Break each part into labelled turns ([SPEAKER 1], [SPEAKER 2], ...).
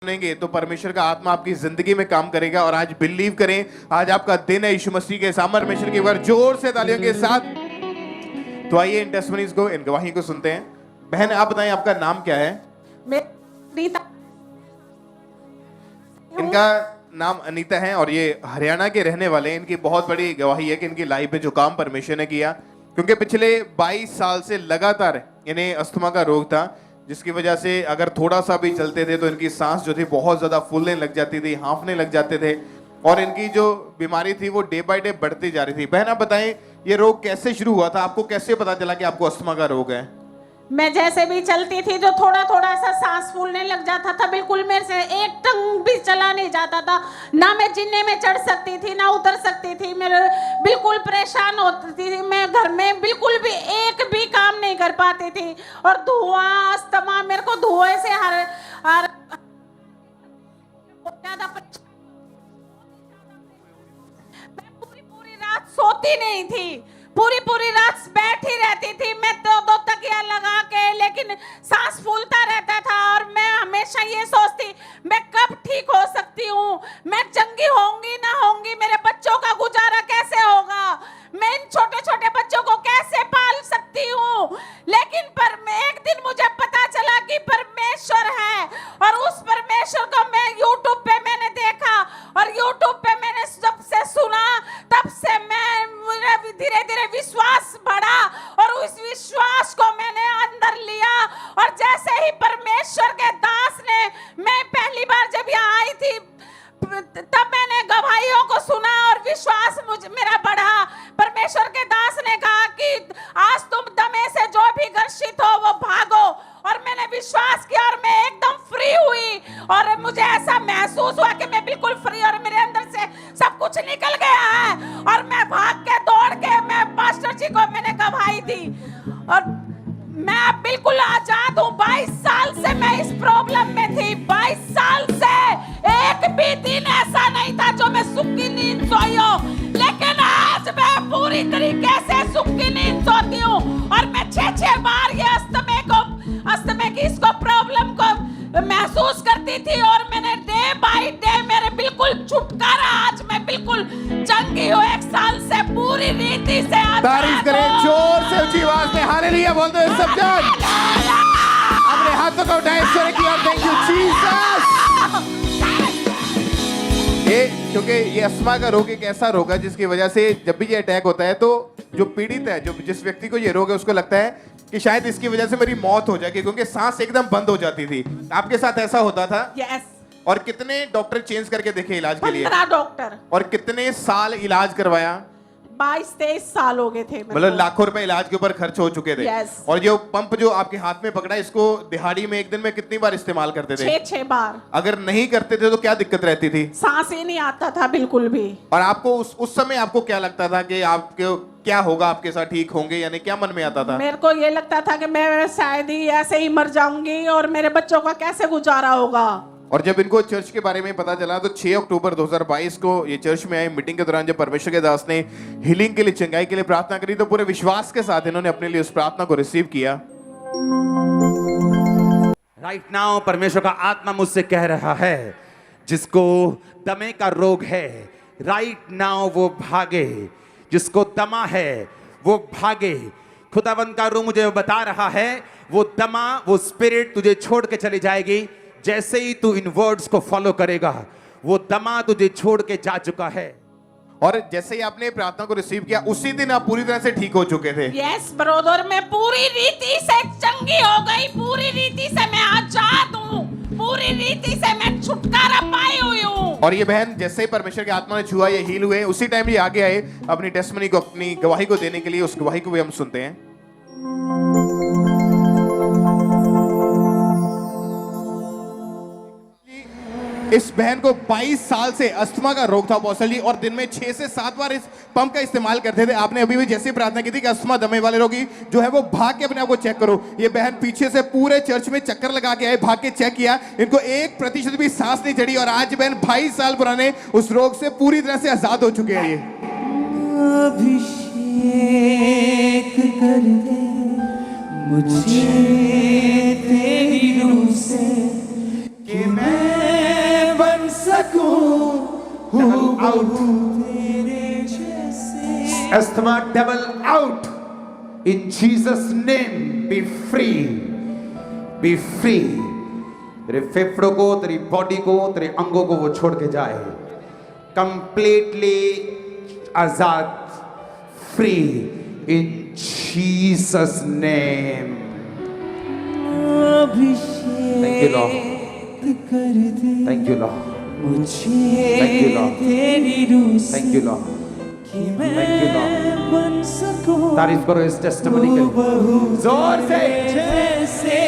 [SPEAKER 1] सुनेंगे तो परमेश्वर का आत्मा आपकी जिंदगी में काम करेगा। और आज बिलीव करें, आज आपका दिन है यीशु मसीह के सामने। परमेश्वर की एक बार जोर से तालियों के साथ। तो आइए इन टेस्टिमनीज को, इन गवाही को सुनते हैं। बहन आप बताएं, आपका नाम क्या है? इनका नाम अनीता है और ये हरियाणा के रहने वाले हैं। इनकी बहुत बड़ी गवाही है कि इनकी लाइफ में जो काम परमेश्वर ने किया, क्योंकि पिछले 22 साल से लगातार इन्हें अस्थमा का रोग था, जिसकी वजह से अगर थोड़ा सा भी चलते थे तो इनकी सांस जो थी बहुत ज्यादा फूलने लग जाती थी, हांफने लग जाते थे और इनकी जो बीमारी थी वो डे बाय डे बढ़ती जा रही थी। बहन आप बताएं, ये रोग कैसे शुरू हुआ था? आपको कैसे पता चला कि आपको अस्थमा का रोग है?
[SPEAKER 2] मैं जैसे भी चलती थी जो थोड़ा थोड़ा सा सांस फूलने लग जाता था, बिल्कुल मेरे से एक टंग भी चला नहीं जाता था। ना मैं जिन्ने में चढ़ सकती थी ना उतर सकती थी। मेरे बिल्कुल परेशान होती थी। मैं घर में बिल्कुल भी एक भी काम नहीं कर पाती थी। और धुआं, अस्थमा, मेरे को धुएं से हर ज्यादा मैं पूरी रात सोती नहीं थी। पूरी रात बैठी रहती थी मैं, दो तकिया लगा के, लेकिन सांस फूलता रहता था। और मैं हमेशा ये सोचती मैं कब ठीक हो सकती हूँ, मैं चंगी होंगी ना होंगी, मेरे बच्चों का गुजारा कैसे होगा, मैं इन छोटे छोटे बच्चों को कैसे पाल सकती हूँ। लेकिन एक दिन मुझे पता चला कि परमेश्वर है, और उस परमेश्वर को मैं यूट्यूब पे मैंने देखा और यूट्यूब पे मैंने जब से सुना तब से मेरा धीरे धीरे विश्वास बढ़ा और उस विश्वास को मैंने अंदर लिया। और जैसे ही परमेश्वर के दास ने, मैं पहली बार जब यहाँ आई थी तब मैंने गवाहियों को सुना और विश्वास मेरा बढ़ा। परमेश्वर के दास ने कहा कि आज तुम दमे से जो भी ग्रसित हो वो भागो, और मैंने विश्वास किया और मैं एकदम फ्री हुई। और मुझे ऐसा महसूस हुआ कि मैं बिल्कुल फ्री और मेरे अंदर से सब कुछ निकल गया है। और मैं भाग के दौड़ के मैं पास्टर जी को मैंने गवाही दी और मैं अब बिल्कुल आजाद हूँ। 22 साल से मैं इस प्रॉब्लम में थी। 22 साल से एक भी दिन ऐसा नहीं था जो मैं सुख की नींद सोई हो, लेकिन आज मैं पूरी तरीके से सुख की नींद सोती हूँ। और मैं 6 बार ये अस्थमे की इसको प्रॉब्लम को महसूस करती थी और मैंने डे बाय डे मेरे बिल्कुल छुटकारा, आज मैं बिल्कुल चंगी हूँ। 1 साल से पूरी रीति से
[SPEAKER 1] तारीफ करें जोर से, ऊंची आवाज में हालेलुया बोल दो सब जन। अपने हाथों को उठाएं ईश्वर की ओर। Thank you Jesus. क्योंकि ये अस्थमा का रोग एक ऐसा रोग है जिसकी वजह से जब भी ये अटैक होता है तो जो पीड़ित है, जो जिस व्यक्ति को ये रोग है, उसको लगता है कि शायद इसकी वजह से मेरी मौत हो जाएगी, क्योंकि सांस एकदम बंद हो जाती थी। आपके साथ ऐसा होता था?
[SPEAKER 2] यस।
[SPEAKER 1] और कितने डॉक्टर चेंज करके देखे इलाज के लिए?
[SPEAKER 2] 15 डॉक्टर।
[SPEAKER 1] और कितने साल इलाज करवाया?
[SPEAKER 2] 22-23 साल हो गए थे।
[SPEAKER 1] मतलब लाखों रुपए इलाज के ऊपर खर्च हो चुके थे।
[SPEAKER 2] yes.
[SPEAKER 1] और जो पंप जो आपके हाथ में पकड़ा, इसको दिहाड़ी में एक दिन में कितनी बार इस्तेमाल करते थे?
[SPEAKER 2] 6 बार।
[SPEAKER 1] अगर नहीं करते थे तो क्या दिक्कत रहती थी?
[SPEAKER 2] सांस ही नहीं आता था बिल्कुल भी।
[SPEAKER 1] और आपको उस समय आपको क्या लगता था कि आपके क्या होगा, आपके साथ ठीक होंगे, यानी क्या मन में आता था?
[SPEAKER 2] मेरे को ये लगता था कि मैं शायद ही ऐसे ही मर जाऊंगी और मेरे बच्चों का कैसे गुजारा होगा।
[SPEAKER 1] और जब इनको चर्च के बारे में पता चला तो 6 अक्टूबर 2022 को ये चर्च में आई। मीटिंग के दौरान जब परमेश्वर के दास ने हीलिंग के लिए, चंगाई के लिए प्रार्थना करी, तो पूरे विश्वास के साथ इन्होंने अपने लिए उस प्रार्थना को रिसीव किया।
[SPEAKER 3] राइट नाउ परमेश्वर का आत्मा मुझसे कह रहा है, जिसको दमे का रोग है राइट नाउ वो भागे। जिसको दमा है वो भागे। खुदावंद का रूह मुझे बता रहा है, वो दमा, वो स्पिरिट तुझे छोड़ के चली जाएगी। जैसे ही तू इन वर्ड्स को फॉलो करेगा, वो दमा तुझे छोड़ के जा चुका है।
[SPEAKER 1] और जैसे ही आपने प्रार्थना को रिसीव किया, उसी दिन आप पूरी तरह से ठीक हो चुके थे।
[SPEAKER 2] यस ब्रदर, मैं पूरी रीति से चंगी हो गई। पूरी रीति से मैं आजाद हूँ। पूरी रीति से मैं छुटकारा पाई हुई हूँ।
[SPEAKER 1] और ये बहन जैसे ही परमेश्वर के आत्मा ने छुआ, ये हील हुए, उसी टाइम ये आगे आए अपनी टेस्टमनी को, अपनी गवाही को देने के लिए। उस गवाही को भी हम सुनते हैं। इस बहन को 22 साल से अस्थमा का रोग था अपोस्टल जी, और दिन में 6 से 7 बार इस पंप का इस्तेमाल करते थे। आपने अभी भी जैसे प्रार्थना की थी कि अस्थमा दमे वाले रोगी जो है वो भाग के अपने आप को चेक करो। ये बहन पीछे से पूरे चर्च में चक्कर लगा के आए, भाग के चेक किया, इनको 1% भी सांस नहीं चढ़ी। और आज बहन 22 साल पुराने उस रोग से पूरी तरह से आजाद हो चुके हैं। ये
[SPEAKER 4] अभिषेक कर दे मुझे तेरी रूह से कि मैं सकूं
[SPEAKER 3] Devil out.
[SPEAKER 4] तेरे जैसे
[SPEAKER 3] Asthma devil out. In Jesus' name, be free. Be free. तेरे फेफड़ों को, तेरी बॉडी को, तेरे अंगों को वो छोड़ के जाए. Completely Azad. Free. In Jesus' name. Thank you, Lord.
[SPEAKER 4] अभिषेक कर दे
[SPEAKER 3] Thank you, Lord.
[SPEAKER 4] मुझे
[SPEAKER 3] Thank you, Lord.
[SPEAKER 4] तेरी रूह से
[SPEAKER 3] Thank you, Lord.
[SPEAKER 4] कि
[SPEAKER 3] Thank you, Lord.
[SPEAKER 4] मैं बन सकूं
[SPEAKER 3] तारीफ करो इस टेस्टिमनी के लिए. जोर से.
[SPEAKER 4] जैसे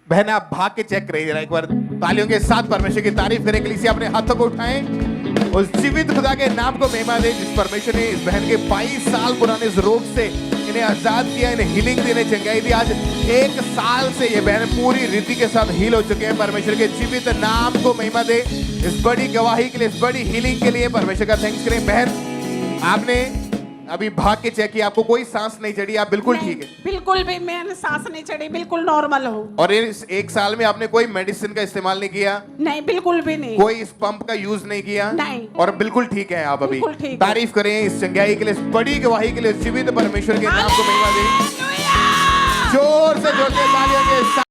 [SPEAKER 1] बहन आप भाग के चेक करिए जरा एक बार, तालियों के साथ परमेश्वर की तारीफ करें के लिए अपने हाथों को उठाएं, उस जीवित खुदा के नाम को महिमा दें जिस परमेश्वर ने इस बहन के 22 साल पुराने इस रोग से इन्हें आजाद किया, इन्हें हीलिंग दी, इन्हें चंगाई दी. आज 1 साल से ये बहन पूरी रीति के साथ हील हो चुके हैं. परमेश्वर के जीवित नाम को महिमा दे इस बड़ी गवाही के लिए, इस बड़ी हीलिंग के लिए परमेश्वर का थैंक्स करें. बहन आपने अभी भाग के चेक किया, आपको कोई सांस नहीं चढ़ी, आप बिल्कुल ठीक है.
[SPEAKER 2] बिल्कुल भी मैंने सांस नहीं चढ़ी, बिल्कुल नॉर्मल हूँ.
[SPEAKER 1] और इस 1 साल में आपने कोई मेडिसिन का इस्तेमाल नहीं किया,
[SPEAKER 2] नहीं बिल्कुल भी नहीं.
[SPEAKER 1] कोई इस पंप का यूज नहीं किया,
[SPEAKER 2] नहीं.
[SPEAKER 1] और बिल्कुल ठीक है आप अभी.
[SPEAKER 2] बिल्कुल ठीक है.
[SPEAKER 1] तारीफ करें इस चंगाई के लिए, इस बड़ी गवाही के लिए, जीवित परमेश्वर के नाम को महिमा दें.
[SPEAKER 2] हालेलुया!
[SPEAKER 1] जोर से तालियों के साथ